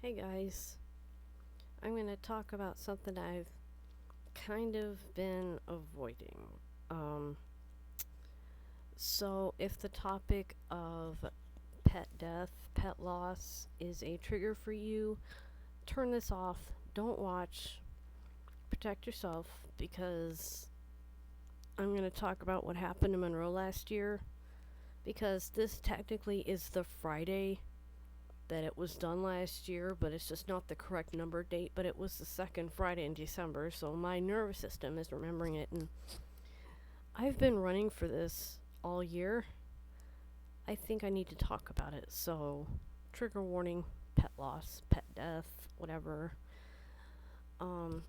Hey guys, I'm going to talk about something I've kind of been avoiding. Um, if the topic of pet death, pet loss is a trigger for you, turn this off, don't watch, protect yourself because I'm going to talk about what happened in Monroe last year because this technically is the Friday that it was done last year, but it's just not the correct number date, but it was the second Friday in December, so my nervous system is remembering it, and I've been running for this all year. I think I need to talk about it, so trigger warning, pet loss, pet death, whatever. Um,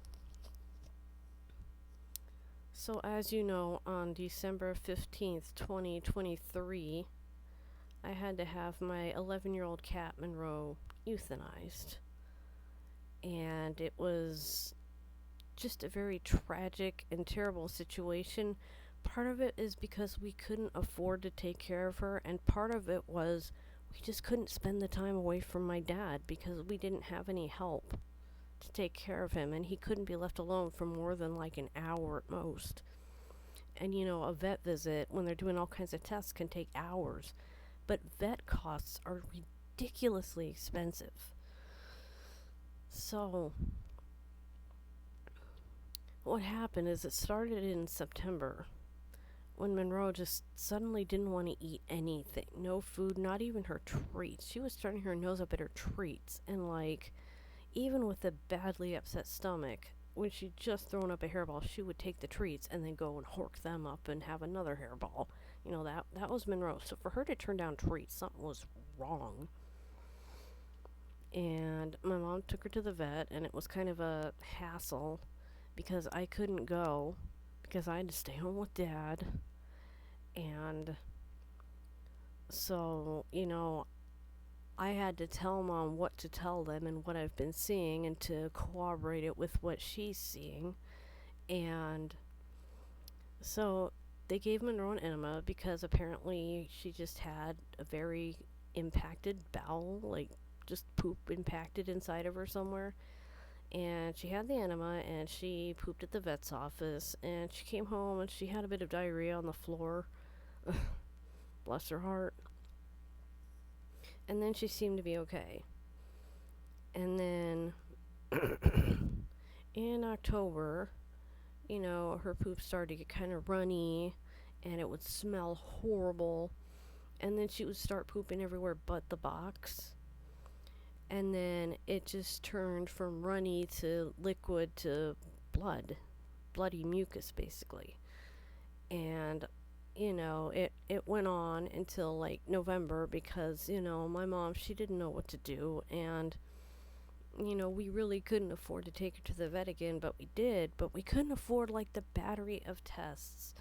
as you know, on December 15th, 2023, I had to have my 11-year-old cat, Monroe, euthanized. And it was just a very tragic and terrible situation. Part of it is because we couldn't afford to take care of her, and part of it was we just couldn't spend the time away from my dad because we didn't have any help to take care of him, and he couldn't be left alone for more than like an hour at most. And a vet visit, when they're doing all kinds of tests, can take hours. But vet costs are ridiculously expensive. So, what happened is it started in September when Monroe just suddenly didn't want to eat anything. No food, not even her treats. She was turning her nose up at her treats. And, even with a badly upset stomach, when she'd just thrown up a hairball, she would take the treats and then go and hork them up and have another hairball. That was Monroe. So for her to turn down treats, something was wrong. And my mom took her to the vet, and it was kind of a hassle because I couldn't go because I had to stay home with dad. And so, I had to tell mom what to tell them and what I've been seeing and to corroborate it with what she's seeing. And so they gave Monroe an enema because apparently she just had a very impacted bowel, like just poop impacted inside of her somewhere. And she had the enema and she pooped at the vet's office, and she came home and she had a bit of diarrhea on the floor. Bless her heart. And then she seemed to be okay. And then in October, her poop started to get kind of runny and it would smell horrible. And then she would start pooping everywhere but the box. And then it just turned from runny to liquid to bloody mucus basically. And it went on until like November because, my mom, she didn't know what to do. And, we really couldn't afford to take her to the vet again, but we did. But we couldn't afford like the battery of tests.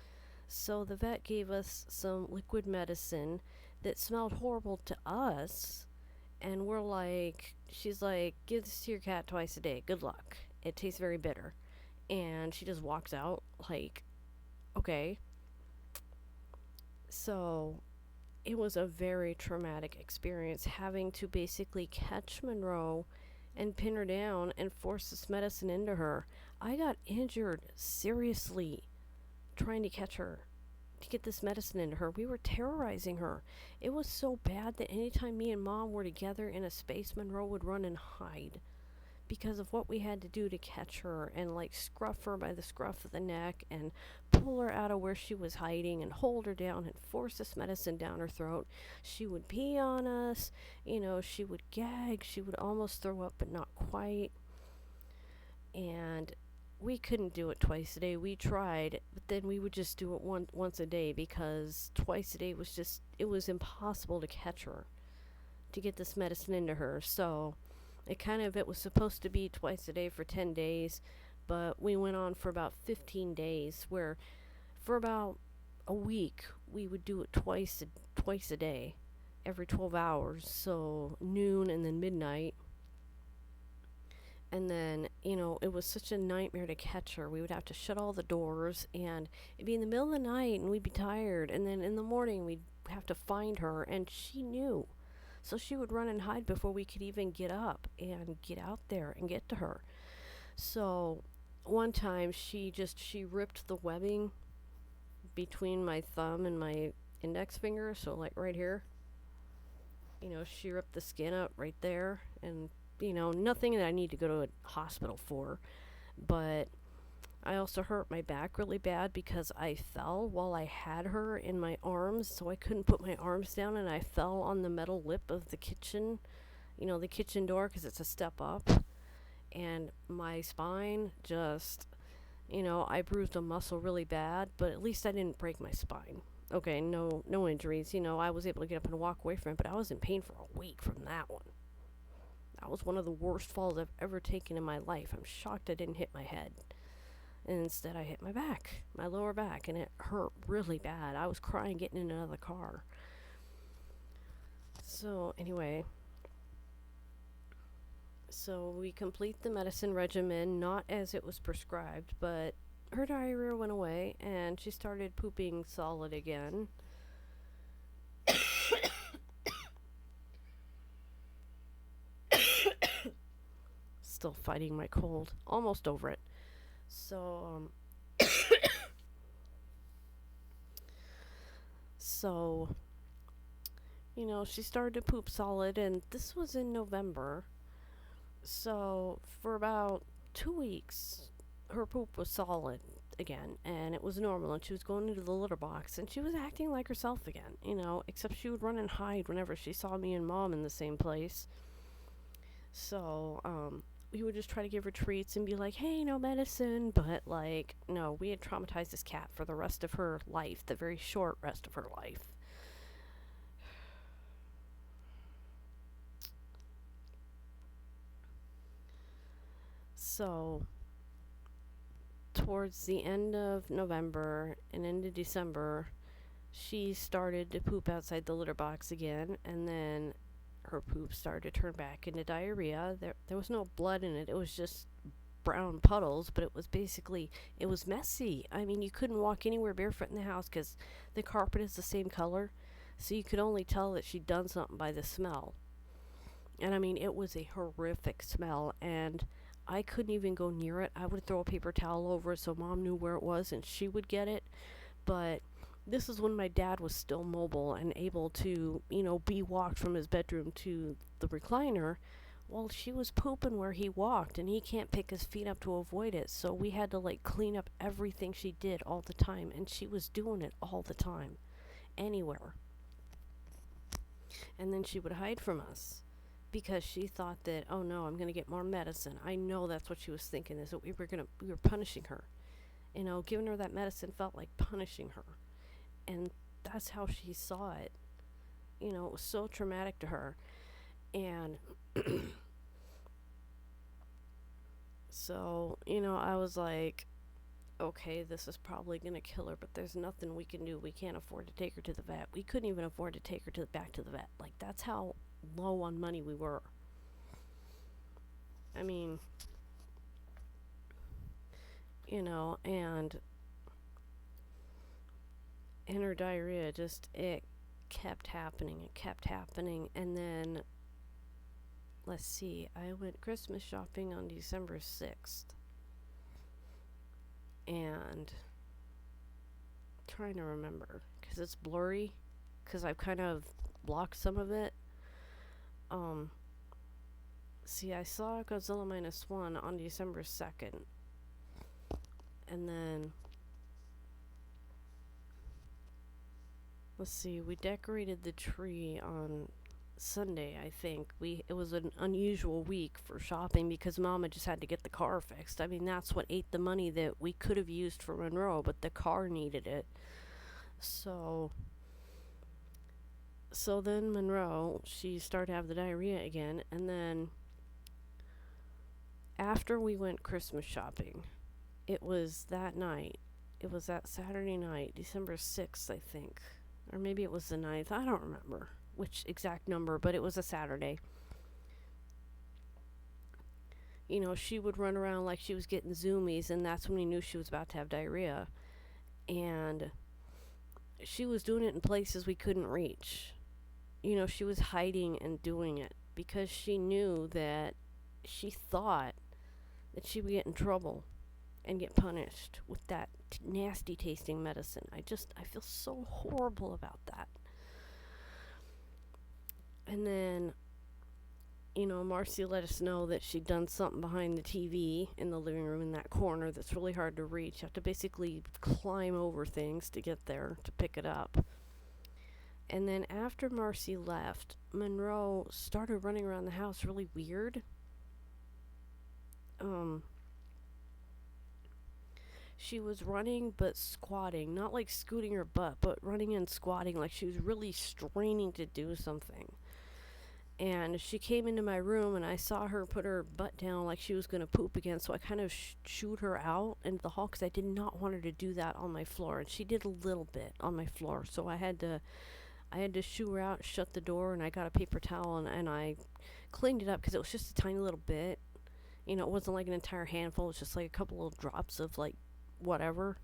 So the vet gave us some liquid medicine that smelled horrible to us. And she's like, give this to your cat twice a day. Good luck. It tastes very bitter. And she just walks out like, okay. So it was a very traumatic experience having to basically catch Monroe and pin her down and force this medicine into her. I got injured seriously trying to catch her to get this medicine into her. We were terrorizing her. It was so bad that anytime me and mom were together in a space, Monroe would run and hide because of what we had to do to catch her and like scruff her by the scruff of the neck and pull her out of where she was hiding and hold her down and force this medicine down her throat. She would pee on us, she would gag, she would almost throw up but not quite. And we couldn't do it twice a day. We tried, but then we would just do it once a day because twice a day it was impossible to catch her, to get this medicine into her. So it was supposed to be twice a day for 10 days, but we went on for about 15 days where for about a week we would do it twice a day, every 12 hours, so noon and then midnight. And then, it was such a nightmare to catch her. We would have to shut all the doors, and it'd be in the middle of the night, and we'd be tired. And then in the morning, we'd have to find her, and she knew. So she would run and hide before we could even get up and get out there and get to her. So one time she ripped the webbing between my thumb and my index finger, so like right here. She ripped the skin up right there, and nothing that I need to go to a hospital for, but I also hurt my back really bad because I fell while I had her in my arms, so I couldn't put my arms down, and I fell on the metal lip of the kitchen, the kitchen door, because it's a step up, and my spine just, I bruised a muscle really bad, but at least I didn't break my spine. Okay, no injuries. I was able to get up and walk away from it, but I was in pain for a week from that one. That was one of the worst falls I've ever taken in my life. I'm shocked I didn't hit my head. And instead I hit my back, my lower back, and it hurt really bad. I was crying getting in another car. So anyway, so we complete the medicine regimen, not as it was prescribed, but her diarrhea went away and she started pooping solid again. Still fighting my cold. Almost over it. So, so, she started to poop solid, and this was in November. So, for about 2 weeks, her poop was solid again, and it was normal, and she was going into the litter box, and she was acting like herself again, except she would run and hide whenever she saw me and Mom in the same place. So, we would just try to give her treats and be like, hey, no medicine, but no, we had traumatized this cat for the rest of her life, the very short rest of her life. So, towards the end of November and into December, she started to poop outside the litter box again, and then her poop started to turn back into diarrhea. There was no blood in it. It was just brown puddles, but it was messy. I mean, you couldn't walk anywhere barefoot in the house because the carpet is the same color, so you could only tell that she'd done something by the smell. And I mean, it was a horrific smell, and I couldn't even go near it. I would throw a paper towel over it so Mom knew where it was and she would get it. But this is when my dad was still mobile and able to, be walked from his bedroom to the recliner. Well, she was pooping where he walked, and he can't pick his feet up to avoid it. So we had to, clean up everything she did all the time, and she was doing it all the time, anywhere. And then she would hide from us because she thought that, oh no, I'm going to get more medicine. I know that's what she was thinking, is that we were punishing her. Giving her that medicine felt like punishing her. And that's how she saw it. It was so traumatic to her. And so, I was like, okay, this is probably going to kill her, but there's nothing we can do. We can't afford to take her to the vet. We couldn't even afford to take her back to the vet. That's how low on money we were. I mean, and her diarrhea it kept happening, and then let's see, I went Christmas shopping on December 6th, and trying to remember because it's blurry because I've kind of blocked some of it. See, I saw Godzilla -1 on December 2nd, and then let's see, we decorated the tree on Sunday, I think. It was an unusual week for shopping because Mama just had to get the car fixed. I mean, that's what ate the money that we could have used for Monroe, but the car needed it. So then Monroe, she started to have the diarrhea again, and then after we went Christmas shopping, it was that night. It was that Saturday night, December 6th, I think. Or maybe it was the 9th. I don't remember which exact number, but it was a Saturday. She would run around like she was getting zoomies, and that's when we knew she was about to have diarrhea. And she was doing it in places we couldn't reach. she was hiding and doing it because she knew that she thought that she would get in trouble and get punished with that nasty tasting medicine. I feel so horrible about that. And then, Marcy let us know that she'd done something behind the TV in the living room in that corner that's really hard to reach. You have to basically climb over things to get there to pick it up. And then after Marcy left, Monroe started running around the house really weird. Um, she was running but squatting, not like scooting her butt, but running and squatting like she was really straining to do something. And she came into my room and I saw her put her butt down like she was going to poop again, so I kind of shooed her out into the hall because I did not want her to do that on my floor, and she did a little bit on my floor, so I had to shoo her out, shut the door, and I got a paper towel and I cleaned it up because it was just a tiny little bit. It wasn't like an entire handful, it was just like a couple little drops of like whatever.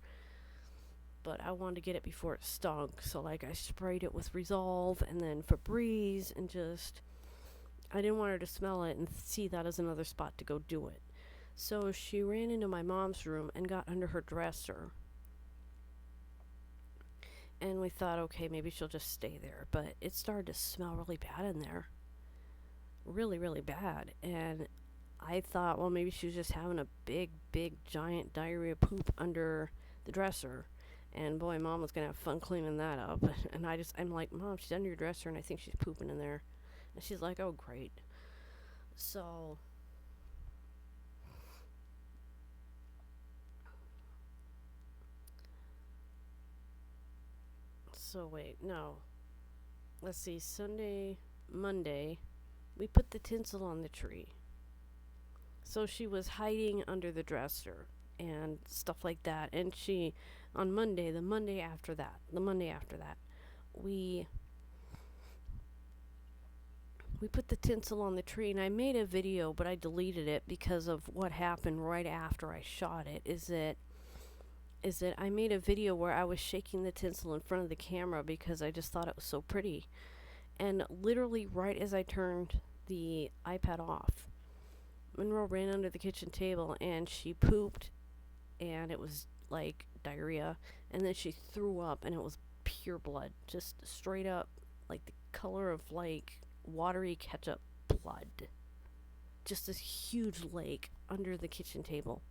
But I wanted to get it before it stunk, so like I sprayed it with Resolve and then Febreze and just I didn't want her to smell it and see that as another spot to go do it. So she ran into my mom's room and got under her dresser. And we thought, okay, maybe she'll just stay there. But it started to smell really bad in there. Really, really bad. And I thought, well, maybe she was just having a big, big, giant diarrhea poop under the dresser. And boy, Mom was going to have fun cleaning that up. And I'm like, Mom, she's under your dresser and I think she's pooping in there. And she's like, oh, great. So wait, no. Let's see, Monday, we put the tinsel on the tree. So she was hiding under the dresser and stuff like that. And on Monday, the Monday after that, we put the tinsel on the tree, and I made a video, but I deleted it because of what happened right after I shot it. Is that I made a video where I was shaking the tinsel in front of the camera because I just thought it was so pretty. And literally right as I turned the iPad off, Monroe ran under the kitchen table and she pooped, and it was like diarrhea, and then she threw up and it was pure blood, just straight up like the color of like watery ketchup blood. Just this huge lake under the kitchen table.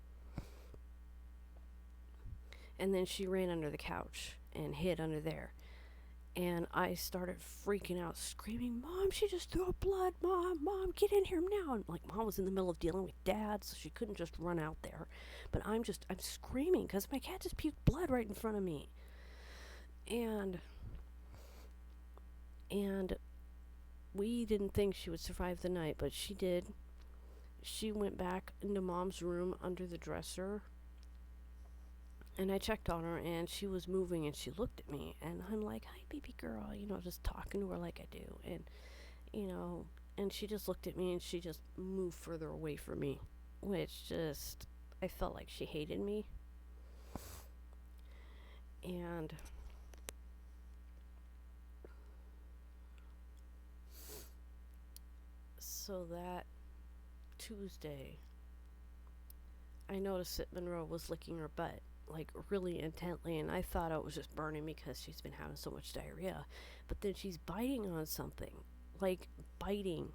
And then she ran under the couch and hid under there. And I started freaking out, screaming, Mom, she just threw up blood. Mom, get in here now. And like, Mom was in the middle of dealing with Dad, so she couldn't just run out there. But I'm screaming because my cat just puked blood right in front of me. And we didn't think she would survive the night, but she did. She went back into Mom's room under the dresser. And I checked on her, and she was moving, and she looked at me, and I'm like, hi, baby girl, just talking to her like I do, and she just looked at me, and she just moved further away from me, which just, I felt like she hated me. And so that Tuesday, I noticed that Monroe was licking her butt, like really intently, and I thought it was just burning because she's been having so much diarrhea. But then she's biting on something, like biting,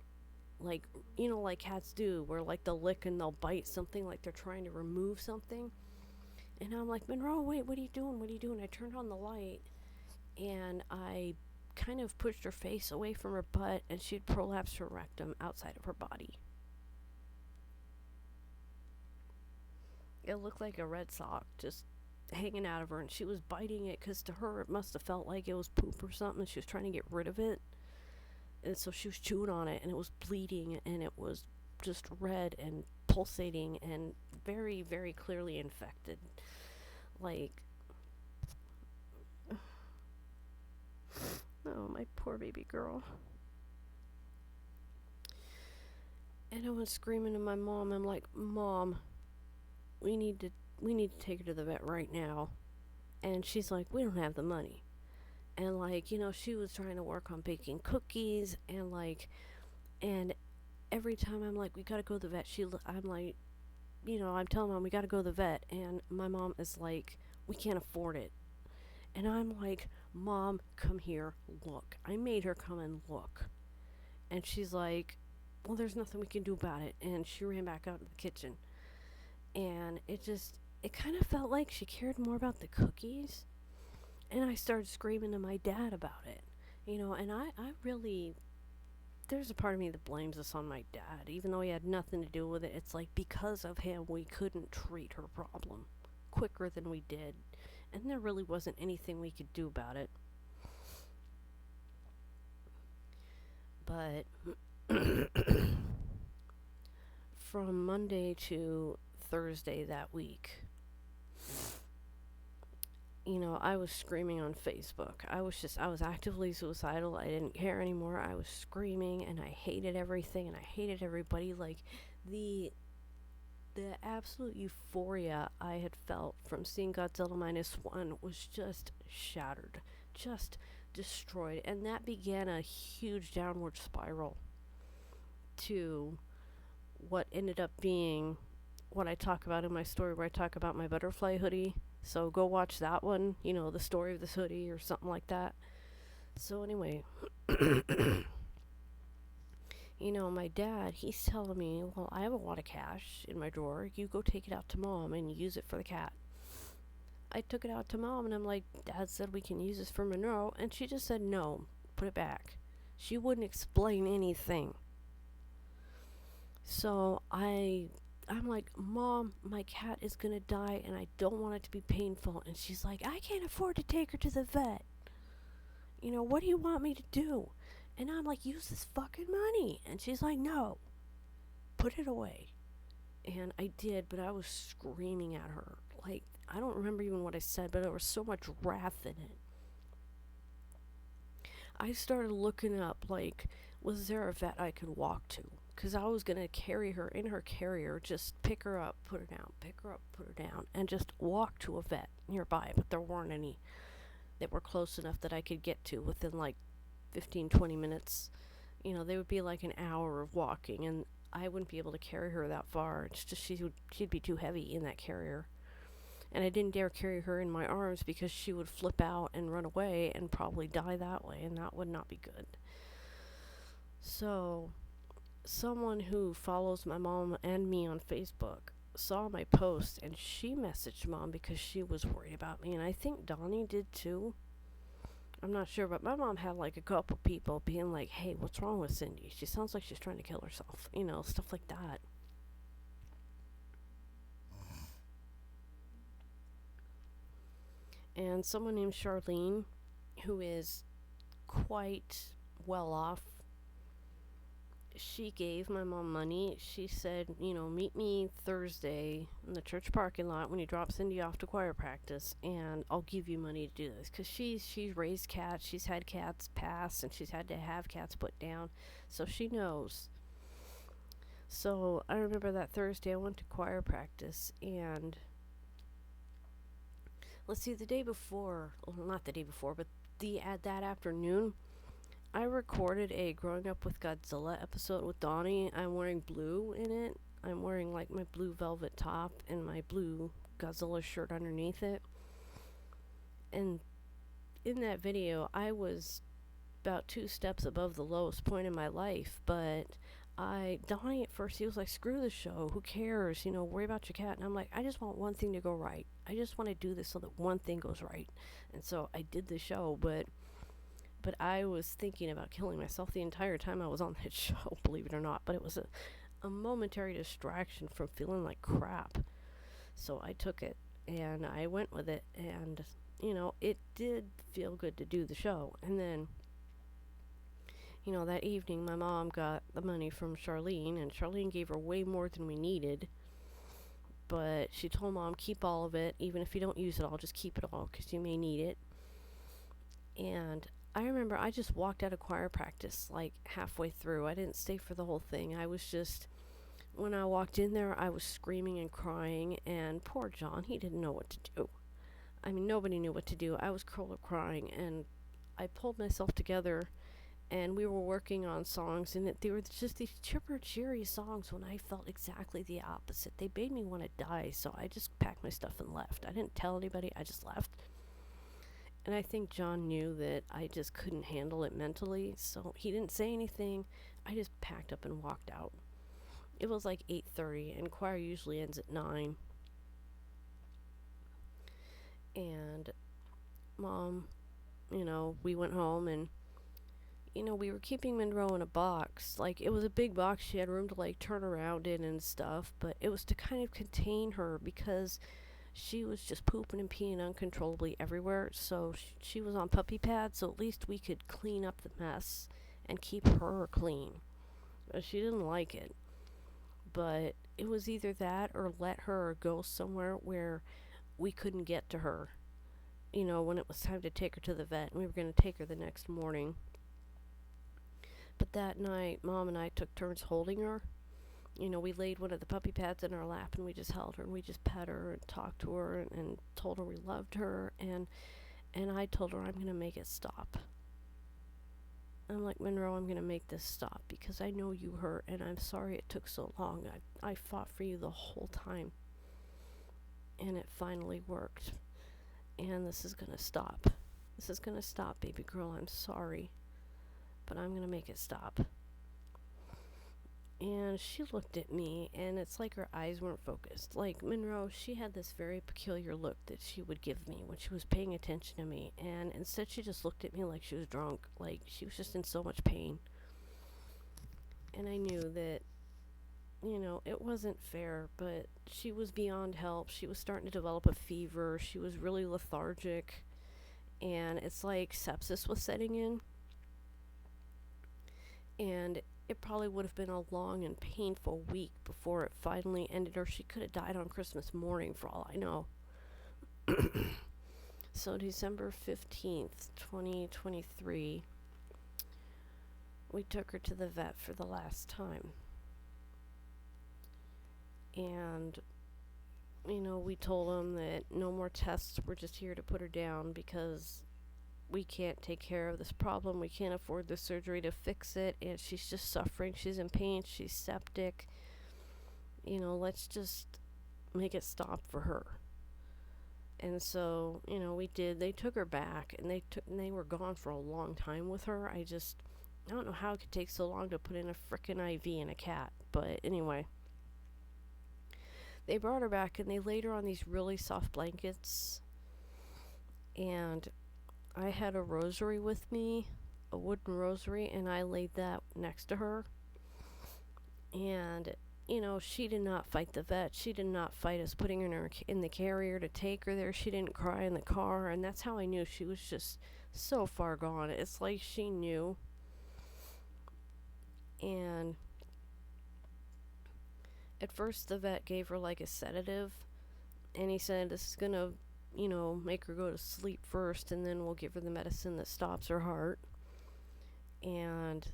like like cats do, where like they'll lick and they'll bite something like they're trying to remove something. And I'm like, Monroe, wait, what are you doing? I turned on the light and I kind of pushed her face away from her butt, and she'd prolapsed her rectum outside of her body. It looked like a red sock just hanging out of her, and she was biting it because to her it must have felt like it was poop or something. She was trying to get rid of it, and so she was chewing on it, and it was bleeding, and it was just red and pulsating and very, very clearly infected. Like, oh, my poor baby girl. And I went screaming to my mom. I'm like, Mom, we need to take her to the vet right now. And she's like, we don't have the money. And like, she was trying to work on baking cookies, and like, and every time I'm like, we gotta go to the vet, I'm like, I'm telling mom we gotta go to the vet, and my mom is like, we can't afford it. And I'm like, Mom, come here, look. I made her come and look. And she's like, well, there's nothing we can do about it. And she ran back out to the kitchen. And it kind of felt like she cared more about the cookies. And I started screaming to my dad about it. And I really, there's a part of me that blames this on my dad. Even though he had nothing to do with it, it's like because of him, we couldn't treat her problem quicker than we did. And there really wasn't anything we could do about it. But from Monday to Thursday that week, I was screaming on Facebook. I was actively suicidal. I didn't care anymore. I was screaming and I hated everything and I hated everybody. Like, the absolute euphoria I had felt from seeing Godzilla -1 was just shattered, just destroyed. And that began a huge downward spiral to what ended up being what I talk about in my story, where I talk about my butterfly hoodie. So go watch that one, the story of this hoodie or something like that. So anyway, my dad, he's telling me, well, I have a lot of cash in my drawer. You go take it out to mom and use it for the cat. I took it out to mom and I'm like, Dad said we can use this for Monroe. And she just said, no, put it back. She wouldn't explain anything. So I'm like, Mom, my cat is going to die and I don't want it to be painful. And she's like, I can't afford to take her to the vet. What do you want me to do? And I'm like, use this fucking money. And she's like, no, put it away. And I did, but I was screaming at her. Like, I don't remember even what I said, but there was so much wrath in it. I started looking up, like, was there a vet I could walk to? Because I was going to carry her in her carrier, just pick her up, put her down, pick her up, put her down, and just walk to a vet nearby. But there weren't any that were close enough that I could get to within like 15, 20 minutes. They would be like an hour of walking, and I wouldn't be able to carry her that far. It's just she'd be too heavy in that carrier. And I didn't dare carry her in my arms because she would flip out and run away and probably die that way, and that would not be good. So, someone who follows my mom and me on Facebook saw my post, and she messaged Mom because she was worried about me, and I think Donnie did too. I'm not sure, but my mom had like a couple people being like, hey, what's wrong with Cindy? She sounds like she's trying to kill herself, stuff like that. And someone named Charlene, who is quite well off, she gave my mom money. She said, meet me Thursday in the church parking lot when you drop Cindy off to choir practice, and I'll give you money to do this. Because she's raised cats, she's had cats pass, and she's had to have cats put down, so she knows. So I remember that Thursday I went to choir practice, and let's see, the day before, well, not the day before, but that afternoon, I recorded a Growing Up with Godzilla episode with Donnie. I'm wearing blue in it. I'm wearing like my blue velvet top and my blue Godzilla shirt underneath it. And in that video, I was about 2 steps above the lowest point in my life, but Donnie at first, he was like, screw the show, who cares, worry about your cat. And I'm like, I just want one thing to go right. I just want to do this so that one thing goes right. And so I did the show, but I was thinking about killing myself the entire time I was on that show, believe it or not. But it was a momentary distraction from feeling like crap. So I took it, and I went with it, and, it did feel good to do the show. And then, that evening my mom got the money from Charlene, and Charlene gave her way more than we needed. But she told Mom, keep all of it. Even if you don't use it all, just keep it all, because you may need it. And I remember I just walked out of choir practice like halfway through. I didn't stay for the whole thing. I was just, when I walked in there, I was screaming and crying, and poor John, he didn't know what to do. I mean, nobody knew what to do. I was curled up crying, and I pulled myself together and we were working on songs, and they were just these chipper, cheery songs when I felt exactly the opposite. They made me want to die, so I just packed my stuff and left. I didn't tell anybody, I just left. And I think John knew that I just couldn't handle it mentally, so he didn't say anything. I just packed up and walked out. It was like 8:30, and choir usually ends at 9. And Mom, we went home, and we were keeping Monroe in a box. Like, it was a big box. She had room to, like, turn around in and stuff. But it was to kind of contain her because she was just pooping and peeing uncontrollably everywhere. So she was on puppy pads. So at least we could clean up the mess and keep her clean. But she didn't like it. But it was either that or let her go somewhere where we couldn't get to her. When it was time to take her to the vet. And we were going to take her the next morning. But that night, Mom and I took turns holding her. We laid one of the puppy pads in our lap and we just held her and we just pet her and talked to her and told her we loved her. And I told her I'm going to make it stop. I'm like, Monroe, I'm going to make this stop because I know you hurt and I'm sorry it took so long. I fought for you the whole time. And it finally worked. And this is going to stop. This is going to stop, baby girl. I'm sorry. But I'm going to make it stop. And she looked at me, and it's like her eyes weren't focused. Like, Monroe, she had this very peculiar look that she would give me when she was paying attention to me. And instead, she just looked at me like she was drunk. Like, she was just in so much pain. And I knew that, it wasn't fair, but she was beyond help. She was starting to develop a fever. She was really lethargic. And it's like sepsis was setting in. And it probably would have been a long and painful week before it finally ended, or she could have died on Christmas morning for all I know. So December 15th, 2023, we took her to the vet for the last time. And, we told them that no more tests, we're just here to put her down because we can't take care of this problem. We can't afford the surgery to fix it. And she's just suffering. She's in pain. She's septic. Let's just make it stop for her. And so, we did. They took her back, and they were gone for a long time with her. I don't know how it could take so long to put in a frickin' IV in a cat. But anyway, they brought her back, and they laid her on these really soft blankets. And I had a rosary with me, a wooden rosary, and I laid that next to her. And, she did not fight the vet. She did not fight us putting her in the carrier to take her there. She didn't cry in the car, and that's how I knew she was just so far gone. It's like she knew. And at first the vet gave her like a sedative, and he said, this is going to make her go to sleep first, and then we'll give her the medicine that stops her heart. And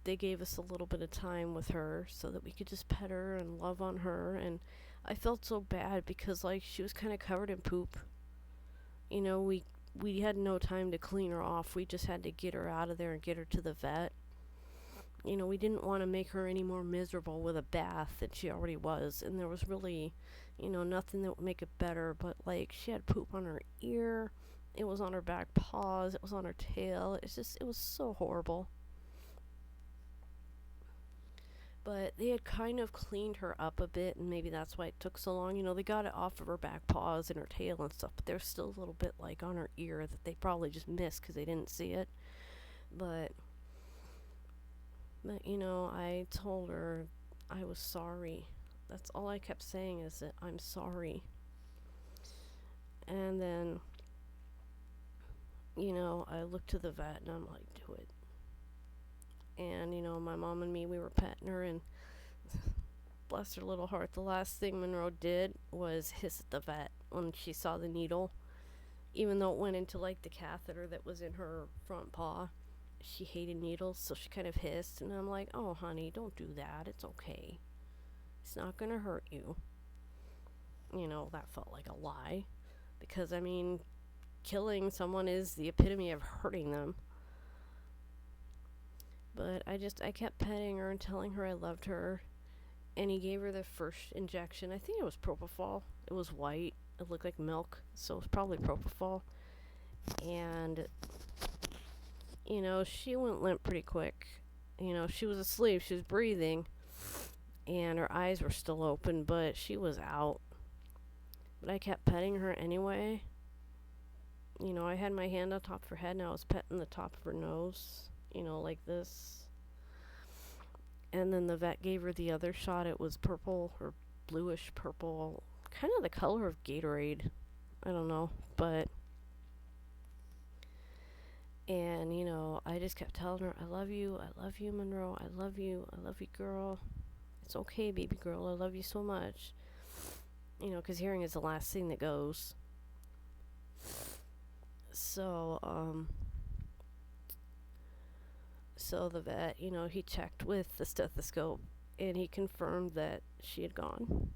they gave us a little bit of time with her so that we could just pet her and love on her. And I felt so bad because, like, she was kind of covered in poop. We had no time to clean her off. We just had to get her out of there and get her to the vet. We didn't want to make her any more miserable with a bath than she already was. And there was really, nothing that would make it better. But, like, she had poop on her ear. It was on her back paws. It was on her tail. It was so horrible. But they had kind of cleaned her up a bit, and maybe that's why it took so long. They got it off of her back paws and her tail and stuff. But there's still a little bit, like, on her ear that they probably just missed because they didn't see it. But I told her I was sorry. That's all I kept saying is that I'm sorry. And then, I looked to the vet and I'm like, do it. And, my mom and me, we were petting her, and bless her little heart, the last thing Monroe did was hiss at the vet when she saw the needle. Even though it went into, like, the catheter that was in her front paw. She hated needles, so she kind of hissed, and I'm like, oh, honey, don't do that. It's okay. It's not going to hurt you. That felt like a lie. Because, killing someone is the epitome of hurting them. But I kept petting her and telling her I loved her. And he gave her the first injection. I think it was propofol. It was white. It looked like milk, so it was probably propofol. And, she went limp pretty quick. She was asleep. She was breathing. And her eyes were still open, but she was out. But I kept petting her anyway. I had my hand on top of her head and I was petting the top of her nose, like this. And then the vet gave her the other shot. It was purple or bluish purple, kind of the color of Gatorade. I don't know, but. And, I just kept telling her, I love you, Monroe, I love you, girl. It's okay, baby girl, I love you so much. Because hearing is the last thing that goes. So, so the vet, he checked with the stethoscope and he confirmed that she had gone.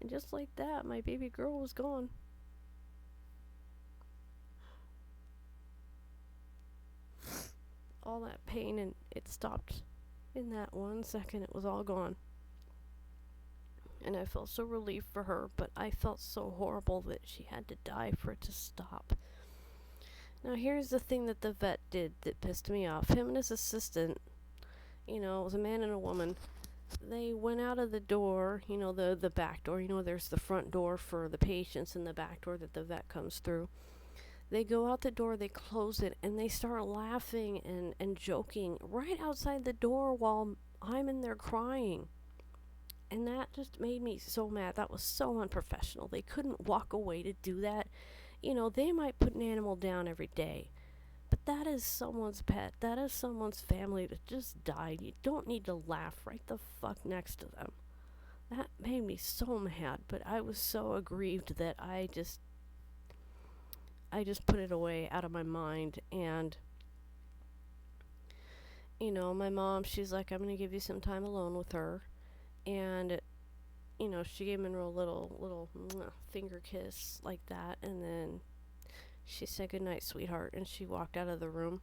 And just like that, my baby girl was gone. All that pain, and it stopped in that 1 second. It was all gone. And I felt so relieved for her, but I felt so horrible that she had to die for it to stop. Now here's the thing that the vet did that pissed me off. Him and his assistant, it was a man and a woman. They went out of the door, the back door. There's the front door for the patients and the back door that the vet comes through. They go out the door, they close it, and they start laughing and joking right outside the door while I'm in there crying. And that just made me so mad. That was so unprofessional. They couldn't walk away to do that. They might put an animal down every day. But that is someone's pet. That is someone's family that just died. You don't need to laugh right the fuck next to them. That made me so mad. But I was so aggrieved that I just put it away out of my mind. And, my mom, she's like, I'm going to give you some time alone with her. And, she gave Monroe a little finger kiss like that. And then she said, good night, sweetheart. And she walked out of the room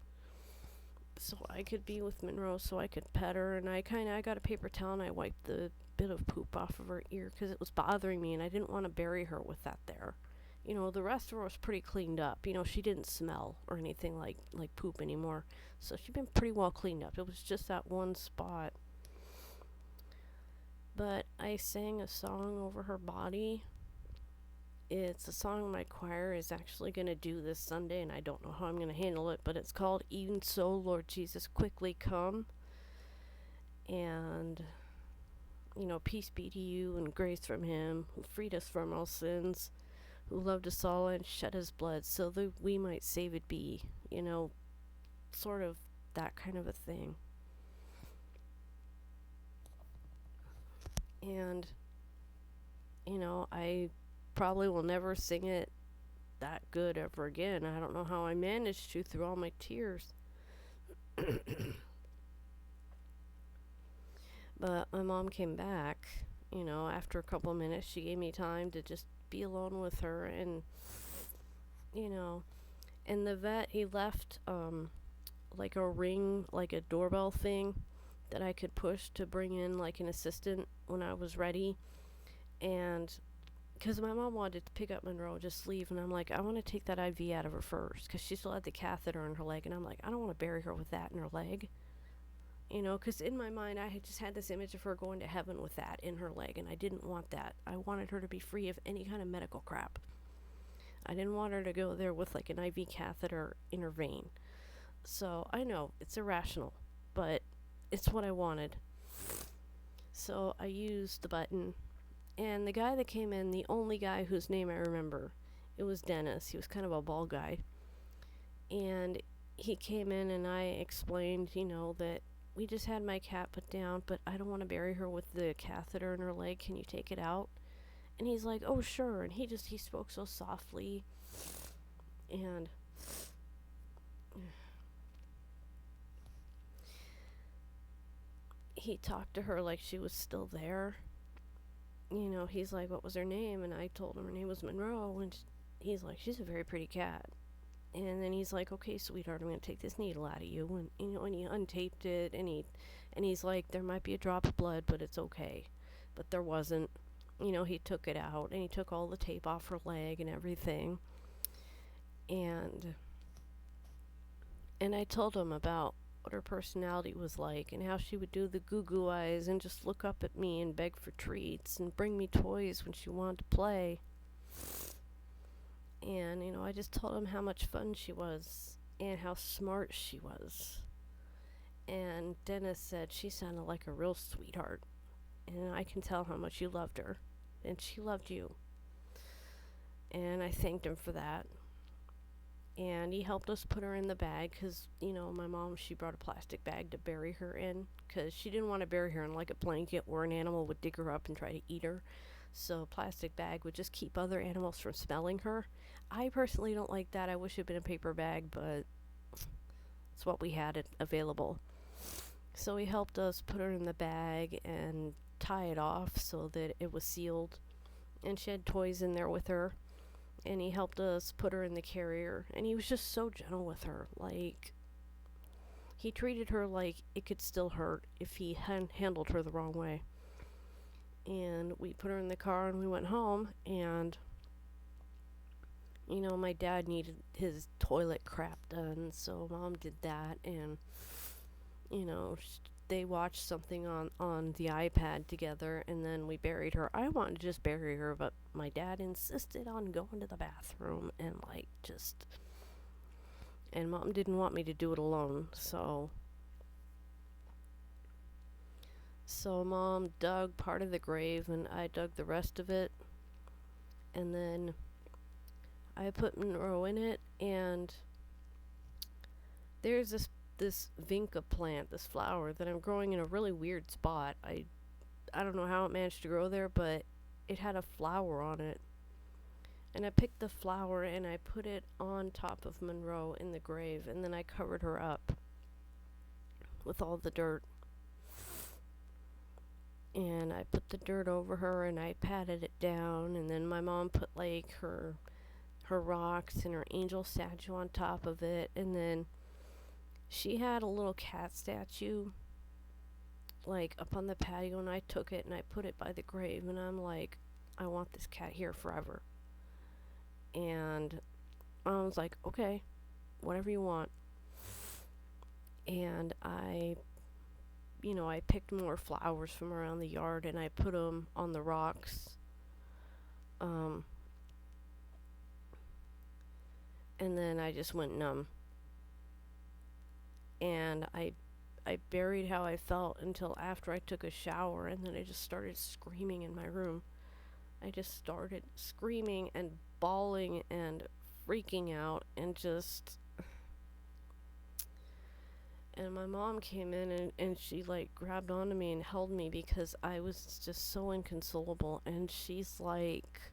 so I could be with Monroe, so I could pet her. And I got a paper towel and I wiped the bit of poop off of her ear because it was bothering me and I didn't want to bury her with that there. The rest of her was pretty cleaned up. She didn't smell or anything like poop anymore. So she'd been pretty well cleaned up. It was just that one spot. But I sang a song over her body. It's a song my choir is actually going to do this Sunday, and I don't know how I'm going to handle it, but it's called Even So, Lord Jesus, Quickly Come. And, peace be to you and grace from him who freed us from all sins, who loved us all and shed his blood so that we might saved be. Sort of that kind of a thing. And, I probably will never sing it that good ever again. I don't know how I managed to through all my tears. But my mom came back, after a couple of minutes. She gave me time to just be alone with her. And, and the vet, he left like a ring, like a doorbell thing that I could push to bring in like an assistant when I was ready. And because my mom wanted to pick up Monroe, just leave, and I'm like, I want to take that IV out of her first because she still had the catheter in her leg, and I'm like, I don't want to bury her with that in her leg, because in my mind I had just had this image of her going to heaven with that in her leg, and I didn't want that. I wanted her to be free of any kind of medical crap. I didn't want her to go there with like an IV catheter in her vein. So I know it's irrational, but it's what I wanted. So I used the button. And the guy that came in, the only guy whose name I remember, it was Dennis. He was kind of a bald guy. And he came in and I explained, that we just had my cat put down, but I don't want to bury her with the catheter in her leg. Can you take it out? And he's like, oh, sure. And he spoke so softly. And he talked to her like she was still there. He's like, what was her name? And I told him her name was Monroe. And he's like, she's a very pretty cat. And then he's like, okay, sweetheart, I'm going to take this needle out of you. And he untaped it. And he's like, there might be a drop of blood, but it's okay. But there wasn't. He took it out and he took all the tape off her leg and everything. And I told him about what her personality was like and how she would do the goo goo eyes and just look up at me and beg for treats and bring me toys when she wanted to play. And, I just told him how much fun she was and how smart she was. And Dennis said she sounded like a real sweetheart. And I can tell how much you loved her. And she loved you. And I thanked him for that. And he helped us put her in the bag because, my mom, she brought a plastic bag to bury her in because she didn't want to bury her in like a blanket where an animal would dig her up and try to eat her. So a plastic bag would just keep other animals from smelling her. I personally don't like that. I wish it had been a paper bag, but it's what we had available. So he helped us put her in the bag and tie it off so that it was sealed. And she had toys in there with her. And he helped us put her in the carrier. And he was just so gentle with her. Like, he treated her like it could still hurt if he handled her the wrong way. And we put her in the car and we went home. And, my dad needed his toilet crap done. So Mom did that. And, they watched something on the iPad together, and then we buried her. I wanted to just bury her, but my dad insisted on going to the bathroom and and Mom didn't want me to do it alone, so Mom dug part of the grave and I dug the rest of it, and then I put Monroe in it, and there's this vinca plant, this flower that I'm growing in a really weird spot. I don't know how it managed to grow there, but it had a flower on it. And I picked the flower and I put it on top of Monroe in the grave, and then I covered her up with all the dirt. And I put the dirt over her and I patted it down, and then my mom put like her rocks and her angel statue on top of it, and then she had a little cat statue like up on the patio, and I took it and I put it by the grave, and I'm like, I want this cat here forever. And I was like, okay, whatever you want. And I picked more flowers from around the yard and I put them on the rocks. And then I just went numb. And I buried how I felt until after I took a shower, and then I just started screaming in my room. I just started screaming and bawling and freaking out and my mom came in and she like grabbed onto me and held me because I was just so inconsolable, and she's like,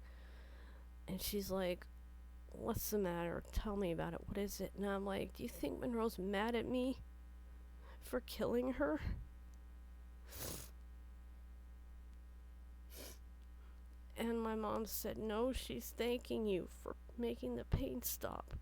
what's the matter? Tell me about it. What is it? And I'm like, do you think Monroe's mad at me for killing her? And my mom said, no, she's thanking you for making the pain stop.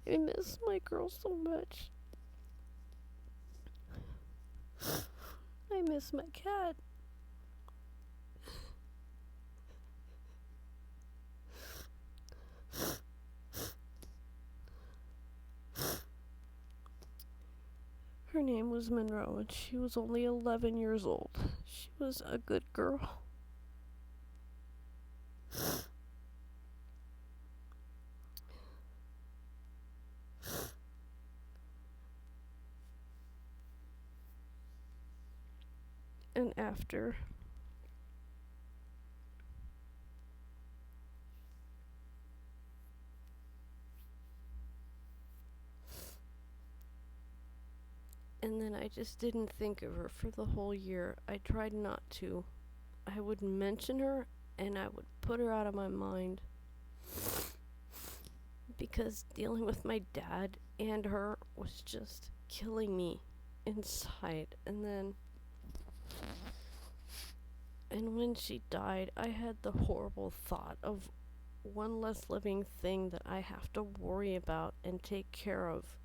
I miss my girl so much. I miss my cat. Her name was Monroe, and she was only 11 years old. She was a good girl. And after And then I just didn't think of her for the whole year. I tried not to. I would mention her and I would put her out of my mind because dealing with my dad and her was just killing me inside. And when she died, I had the horrible thought of one less living thing that I have to worry about and take care of.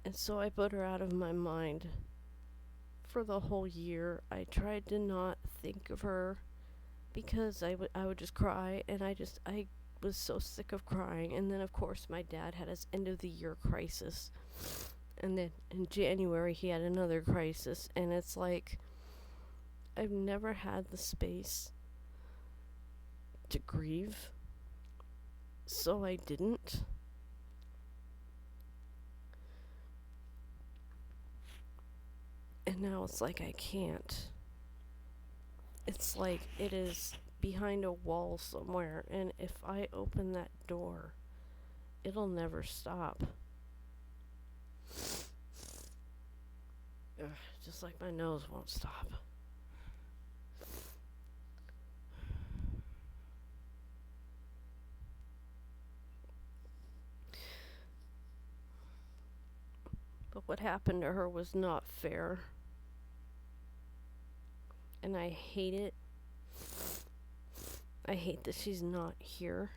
And so I put her out of my mind for the whole year. I tried to not think of her because I would just cry, and I was so sick of crying. And then of course my dad had his end of the year crisis, and then in January he had another crisis, and it's like I've never had the space to grieve, so I didn't. And now it's like I can't. It's like it is behind a wall somewhere, and if I open that door, it'll never stop. Ugh, just like my nose won't stop. But what happened to her was not fair. And I hate it. I hate that she's not here.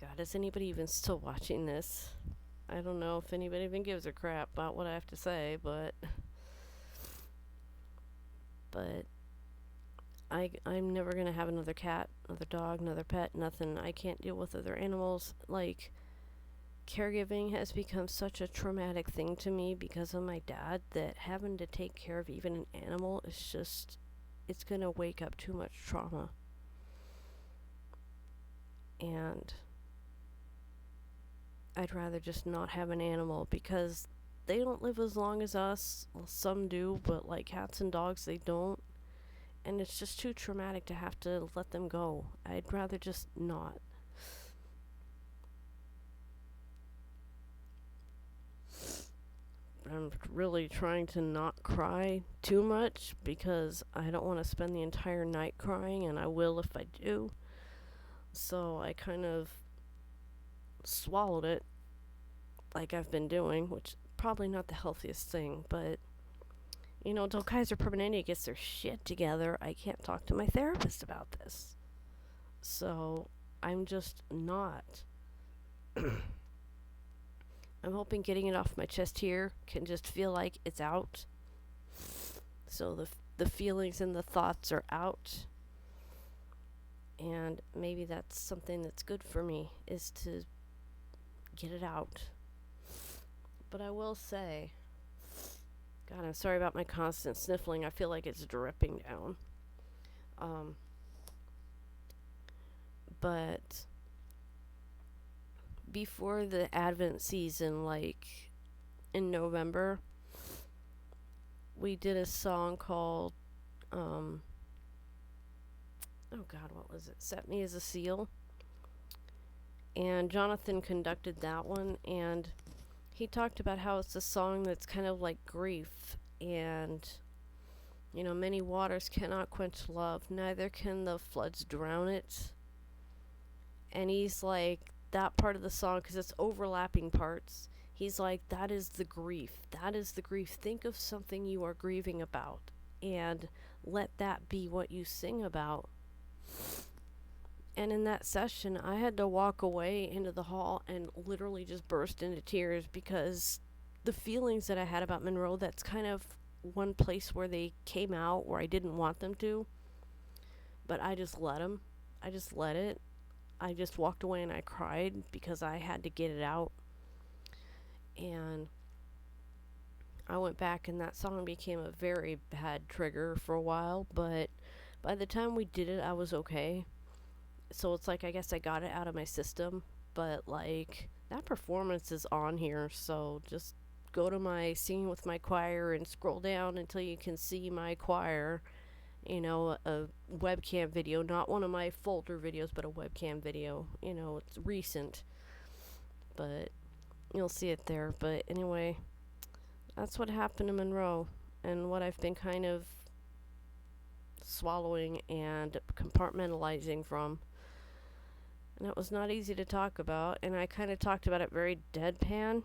God, is anybody even still watching this? I don't know if anybody even gives a crap about what I have to say, but I'm never gonna have another cat, another dog, another pet, nothing. I can't deal with other animals. Like, caregiving has become such a traumatic thing to me because of my dad that having to take care of even an animal is just, it's gonna wake up too much trauma. And I'd rather just not have an animal because they don't live as long as us. Well, some do, but like cats and dogs, they don't. And it's just too traumatic to have to let them go. I'd rather just not. I'm really trying to not cry too much because I don't want to spend the entire night crying, and I will if I do. So I kind of swallowed it like I've been doing, which probably not the healthiest thing, but you know, until Kaiser Permanente gets their shit together, I can't talk to my therapist about this. So I'm just not. I'm hoping getting it off my chest here can just feel like it's out. So the feelings and the thoughts are out. And maybe that's something that's good for me, is to get it out. But I will say, God, I'm sorry about my constant sniffling. I feel like it's dripping down. But before the Advent season, like in November, we did a song called, oh God, what was it? Set Me as a Seal. And Jonathan conducted that one, and he talked about how it's a song that's kind of like grief, and you know, many waters cannot quench love, neither can the floods drown it. And he's like, that part of the song, because it's overlapping parts, he's like, that is the grief. That is the grief. Think of something you are grieving about, and let that be what you sing about. And in that session, I had to walk away into the hall and literally just burst into tears because the feelings that I had about Monroe, that's kind of one place where they came out where I didn't want them to. But I just let them. I just let it. I just walked away and I cried because I had to get it out. And I went back, and that song became a very bad trigger for a while. But by the time we did it, I was okay. So it's like, I guess I got it out of my system, but like that performance is on here, so just go to my Singing with My Choir and scroll down until you can see my choir, a webcam video, not one of my folder videos, but a webcam video. It's recent, but you'll see it there. But anyway, that's what happened to Monroe and what I've been kind of swallowing and compartmentalizing from. And it was not easy to talk about, and I kind of talked about it very deadpan,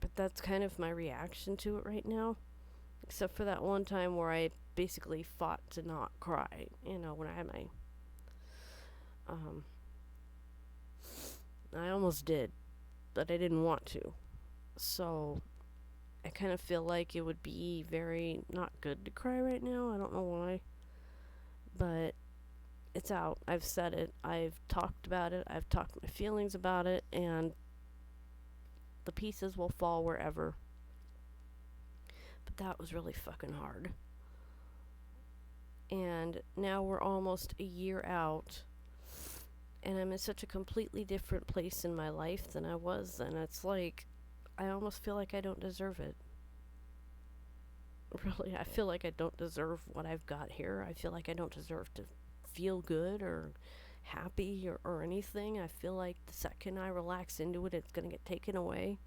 but that's kind of my reaction to it right now. Except for that one time where I basically fought to not cry, when I had my. Um, I almost did, but I didn't want to. So I kind of feel like it would be very not good to cry right now. I don't know why. But it's out. I've said it. I've talked about it. I've talked my feelings about it. And the pieces will fall wherever. But that was really fucking hard. And now we're almost a year out. And I'm in such a completely different place in my life than I was then. It's like, I almost feel like I don't deserve it. Really, I feel like I don't deserve what I've got here. I feel like I don't deserve to feel good or happy or anything. I feel like the second I relax into it, it's going to get taken away.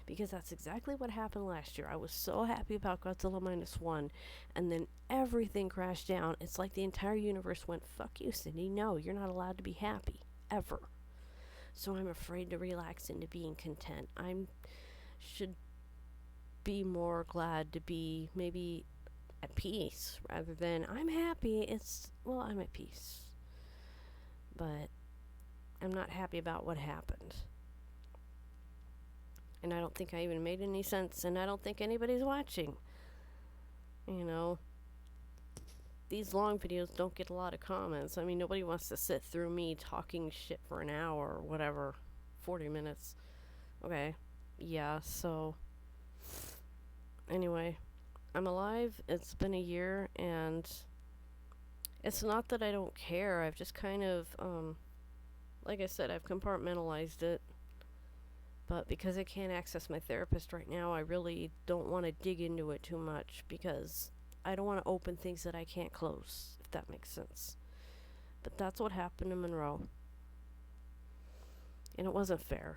Because that's exactly what happened last year. I was so happy about Godzilla Minus One, and then everything crashed down. It's like the entire universe went, fuck you, Cindy. No, you're not allowed to be happy. Ever. So I'm afraid to relax into being content. Should be more glad to be maybe at peace rather than I'm happy. I'm at peace. But I'm not happy about what happened. And I don't think I even made any sense, and I don't think anybody's watching. These long videos don't get a lot of comments. I mean, nobody wants to sit through me talking shit for an hour or whatever. 40 minutes. Okay. Yeah, so. Anyway, I'm alive. It's been a year, and it's not that I don't care. I've just kind of, like I said, I've compartmentalized it. But because I can't access my therapist right now, I really don't want to dig into it too much because I don't want to open things that I can't close, if that makes sense. But that's what happened to Monroe. And it wasn't fair.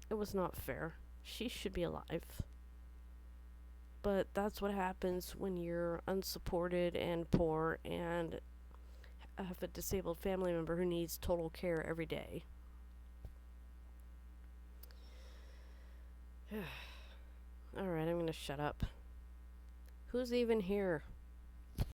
It was not fair. She should be alive. But that's what happens when you're unsupported and poor and have a disabled family member who needs total care every day. Alright, I'm gonna shut up. Who's even here?